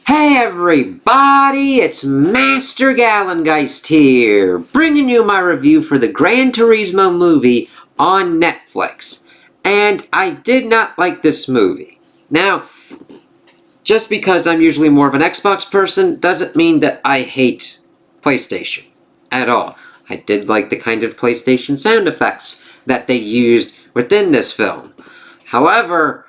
Hey everybody, it's Master Gallengeist here, bringing you my review for the Gran Turismo movie on Netflix. And I did not like this movie. Now, just because I'm usually more of an Xbox person doesn't mean that I hate PlayStation at all. I did like the kind of PlayStation sound effects that they used within this film. However,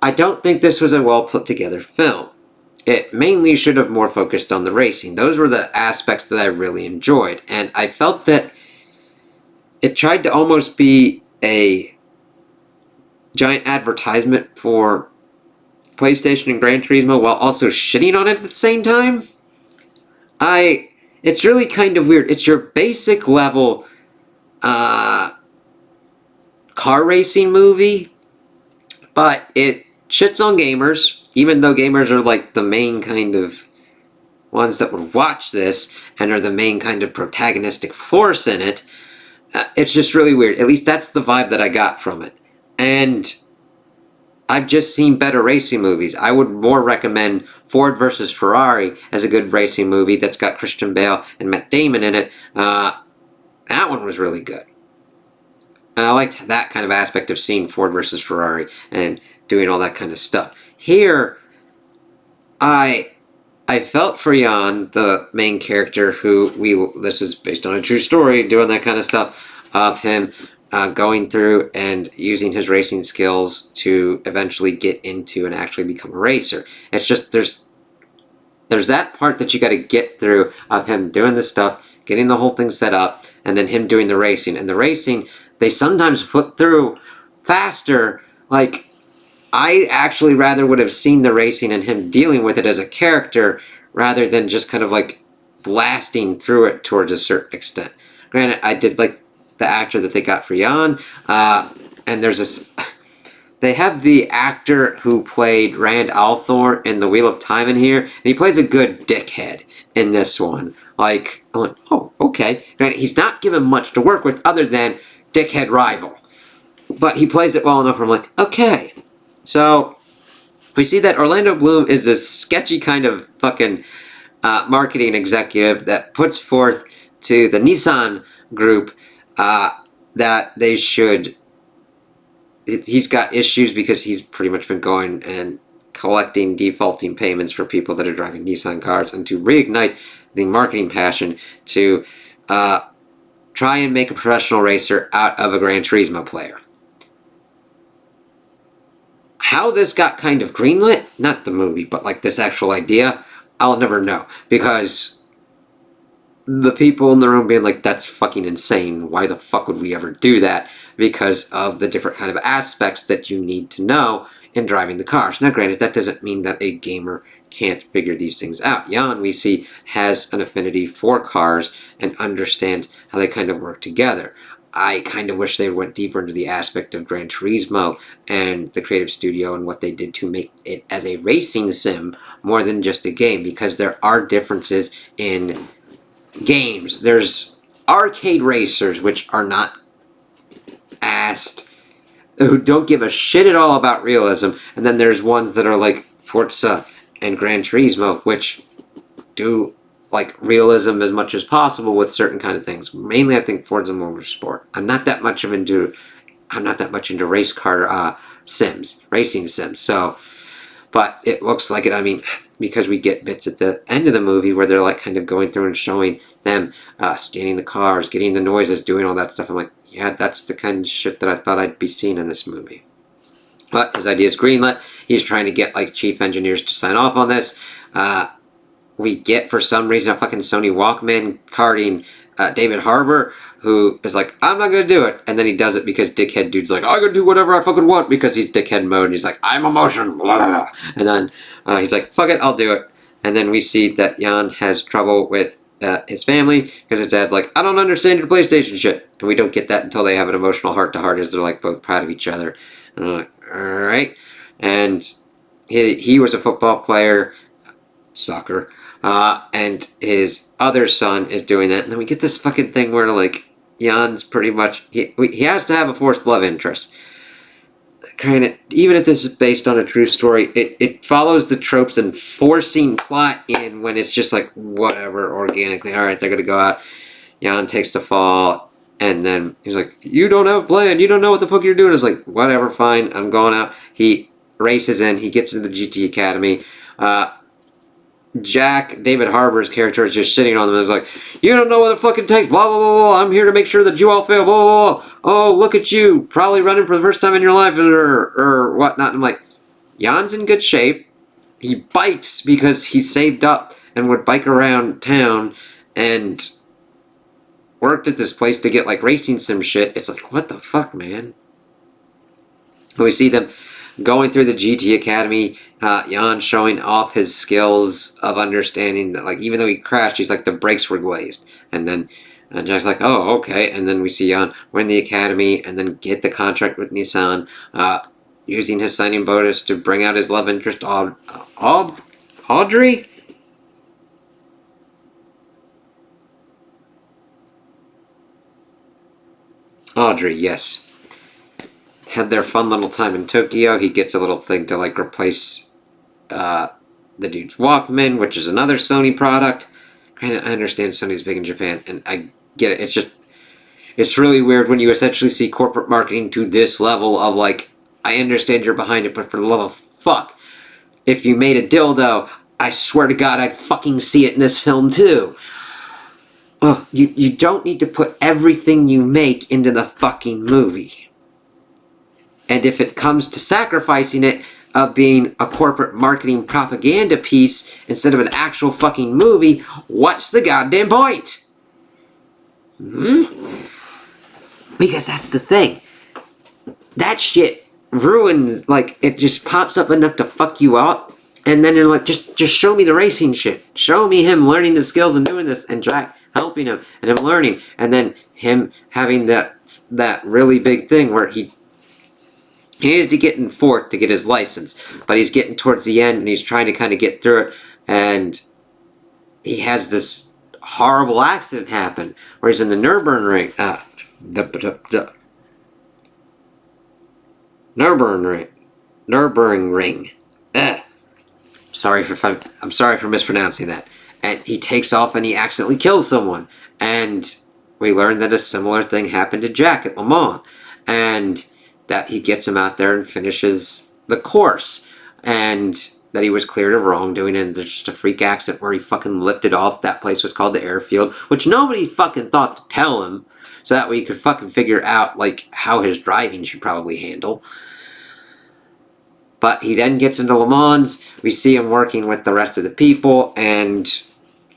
I don't think this was a well put together film. It mainly should have more focused on the racing. Those were the aspects that I really enjoyed. And I felt that it tried to almost be a giant advertisement for PlayStation and Gran Turismo while also shitting on it at the same time. It's really kind of weird. It's your basic level car racing movie, but it shits on gamers, even though gamers are like the main kind of ones that would watch this and are the main kind of protagonistic force in it. It's just really weird. At least that's the vibe that I got from it. And I've just seen better racing movies. I would more recommend Ford versus Ferrari as a good racing movie that's got Christian Bale and Matt Damon in it. That one was really good. And I liked that kind of aspect of seeing Ford versus Ferrari and doing all that kind of stuff. Here, I felt for Jan, the main character, this is based on a true story, doing that kind of stuff, of him going through and using his racing skills to eventually get into and actually become a racer. It's just, there's that part that you got to get through of him doing this stuff, getting the whole thing set up, and then him doing the racing. And the racing, they sometimes put through faster, like, I actually rather would have seen the racing and him dealing with it as a character rather than just kind of like blasting through it towards a certain extent. Granted, I did like the actor that they got for Jan, and there's this. They have the actor who played Rand Althor in The Wheel of Time in here, and he plays a good dickhead in this one. Like, I'm like, oh, okay. Granted, he's not given much to work with other than dickhead rival, but he plays it well enough where I'm like, okay. So, we see that Orlando Bloom is this sketchy kind of fucking marketing executive that puts forth to the Nissan group that they should... He's got issues because he's pretty much been going and collecting defaulting payments for people that are driving Nissan cars, and to reignite the marketing passion to try and make a professional racer out of a Gran Turismo player. How this got kind of greenlit, not the movie, but like this actual idea, I'll never know. Because the people in the room being like, that's fucking insane. Why the fuck would we ever do that? Because of the different kind of aspects that you need to know in driving the cars. Now granted, that doesn't mean that a gamer can't figure these things out. Jan, we see, has an affinity for cars and understands how they kind of work together. I kind of wish they went deeper into the aspect of Gran Turismo and the creative studio and what they did to make it as a racing sim more than just a game, because there are differences in games. There's arcade racers, which are not asked, who don't give a shit at all about realism, and then there's ones that are like Forza and Gran Turismo, which do like realism as much as possible with certain kind of things. Mainly, I think Forza Motorsport. I'm not that much into race car sims, racing sims. So, but it looks like it. I mean, because we get bits at the end of the movie where they're like kind of going through and showing them scanning the cars, getting the noises, doing all that stuff. I'm like, yeah, that's the kind of shit that I thought I'd be seeing in this movie. But his idea is greenlit. He's trying to get like chief engineers to sign off on this. We get, for some reason, a fucking Sony Walkman carding David Harbour, who is like, I'm not going to do it. And then he does it because dickhead dude's like, I can do whatever I fucking want, because he's dickhead mode. And he's like, I'm emotion, blah, blah, blah. And then he's like, fuck it, I'll do it. And then we see that Jan has trouble with his family, because his dad's like, I don't understand your PlayStation shit. And we don't get that until they have an emotional heart-to-heart as they're like both proud of each other. And I'm like, alright. And he was a football player, soccer, and his other son is doing that. And then we get this fucking thing where like Jan's pretty much, he has to have a forced love interest. granted, even if this is based on a true story, it follows the tropes and forcing plot in when it's just like, whatever, organically. Alright, they're gonna go out. Jan takes the fall, and then he's like, you don't have a plan, you don't know what the fuck you're doing. It's like, whatever, fine, I'm going out. He races in, he gets into the GT Academy. Jack, David Harbour's character, is just sitting on them and is like, you don't know what it fucking takes, blah, blah, blah, blah, I'm here to make sure that you all fail, blah, blah, blah. Oh, look at you, probably running for the first time in your life, or whatnot. And I'm like, Jan's in good shape. He bikes because he saved up and would bike around town and worked at this place to get, like, racing sim shit. It's like, what the fuck, man? We see them going through the GT Academy, Jan showing off his skills of understanding that, like, even though he crashed, he's like, the brakes were glazed. And then Jack's like, oh, okay. And then we see Jan win the Academy and then get the contract with Nissan, using his signing bonus to bring out his love interest, Audrey? Audrey, yes. Had their fun little time in Tokyo. He gets a little thing to, like, replace the dude's Walkman, which is another Sony product. I understand Sony's big in Japan, and I get it. It's just, it's really weird when you essentially see corporate marketing to this level of, like, I understand you're behind it, but for the love of fuck, if you made a dildo, I swear to God I'd fucking see it in this film too. Oh, you don't need to put everything you make into the fucking movie. And if it comes to sacrificing it of being a corporate marketing propaganda piece instead of an actual fucking movie, what's the goddamn point? Because that's the thing. That shit ruins, like, it just pops up enough to fuck you up, and then you're like, just show me the racing shit. Show me him learning the skills and doing this, and Jack helping him, and him learning, and then him having that really big thing where he needed to get in fourth to get his license, but he's getting towards the end, and he's trying to kind of get through it, and he has this horrible accident happen, where he's in the Nürburgring ring. I'm sorry for mispronouncing that. And he takes off and he accidentally kills someone. And we learn that a similar thing happened to Jack at Le Mans. And that he gets him out there and finishes the course. And that he was cleared of wrongdoing, and there's just a freak accident where he fucking lifted off. That place was called the airfield, which nobody fucking thought to tell him, so that way he could fucking figure out, like, how his driving should probably handle. But he then gets into Le Mans. We see him working with the rest of the people, and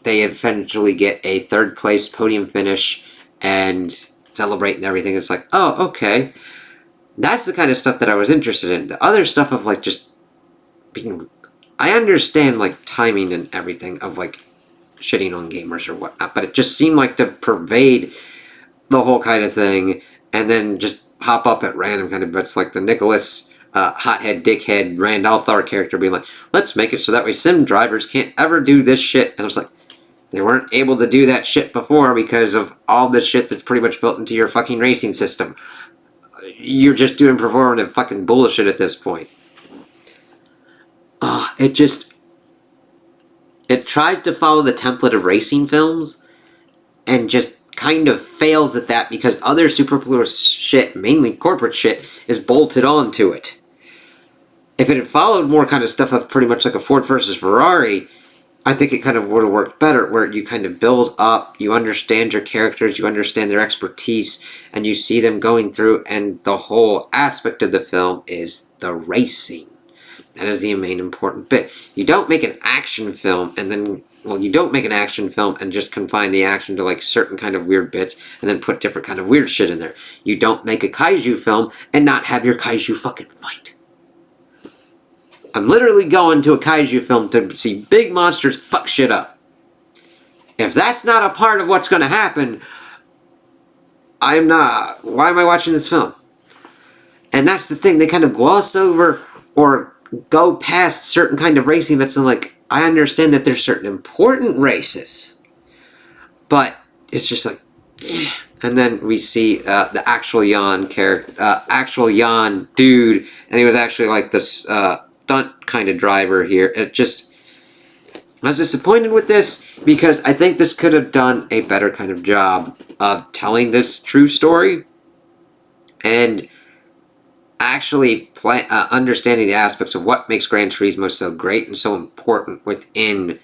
they eventually get a third place podium finish and celebrate and everything. It's like, oh, okay. That's the kind of stuff that I was interested in. The other stuff of, like, just being... I understand, like, timing and everything of, like, shitting on gamers or whatnot, but it just seemed like to pervade the whole kind of thing, and then just pop up at random kind of bits, like the Nicholas hothead, dickhead, Rand Althar character being like, let's make it so that way sim drivers can't ever do this shit. And I was like, they weren't able to do that shit before because of all this shit that's pretty much built into your fucking racing system. You're just doing performative fucking bullshit at this point. It tries to follow the template of racing films and just kind of fails at that because other superfluous shit, mainly corporate shit, is bolted onto it. If it had followed more kind of stuff of pretty much like a Ford versus Ferrari, I think it kind of would have worked better, where you kind of build up, you understand your characters, you understand their expertise, and you see them going through, and the whole aspect of the film is the racing. That is the main important bit. You don't make an action film and then, well, you don't make an action film and just confine the action to, like, certain kind of weird bits and then put different kind of weird shit in there. You don't make a kaiju film and not have your kaiju fucking fight. I'm literally going to a kaiju film to see big monsters fuck shit up. If that's not a part of what's going to happen, I'm not... Why am I watching this film? And that's the thing. They kind of gloss over or go past certain kind of racing events and, like, I understand that there's certain important races. But it's just like... And then we see the actual Jan character, actual Jan dude, and he was actually like this stunt kind of driver here. I was disappointed with this because I think this could have done a better kind of job of telling this true story and actually understanding the aspects of what makes Gran Turismo so great and so important within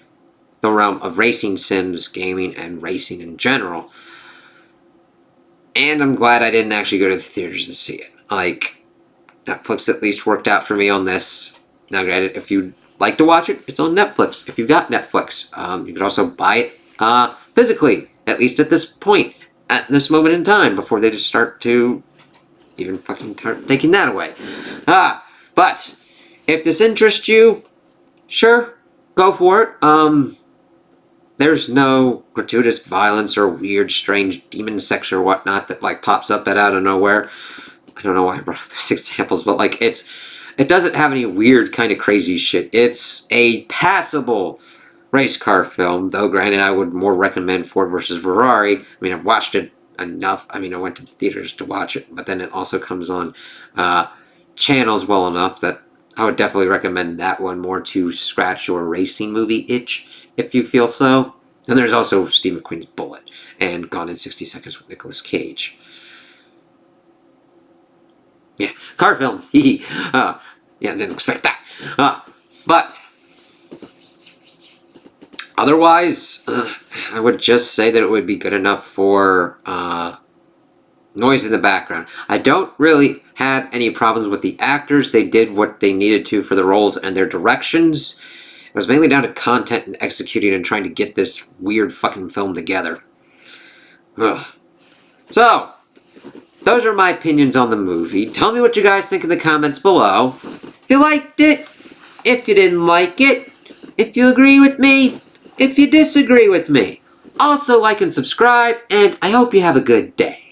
the realm of racing sims, gaming, and racing in general. And I'm glad I didn't actually go to the theaters to see it. Like, Netflix at least worked out for me on this. Now, granted, if you'd like to watch it, it's on Netflix. If you've got Netflix, you can also buy it physically, at least at this point, at this moment in time, before they just start to even fucking start taking that away. But if this interests you, sure, go for it. There's no gratuitous violence or weird, strange demon sex or whatnot that like pops up out of nowhere. I don't know why I brought up those examples, but like it doesn't have any weird kind of crazy shit. It's a passable race car film, though granted I would more recommend Ford versus Ferrari. I mean, I've watched it enough. I mean, I went to the theaters to watch it, but then it also comes on channels well enough that I would definitely recommend that one more to scratch your racing movie itch, if you feel so. And there's also Steve McQueen's Bullet and Gone in 60 Seconds with Nicolas Cage. Yeah, car films. Yeah, didn't expect that. But otherwise, I would just say that it would be good enough for noise in the background. I don't really have any problems with the actors. They did what they needed to for the roles and their directions. It was mainly down to content and executing and trying to get this weird fucking film together. Ugh. So, those are my opinions on the movie. Tell me what you guys think in the comments below. If you liked it, if you didn't like it, if you agree with me, if you disagree with me. Also like and subscribe, and I hope you have a good day.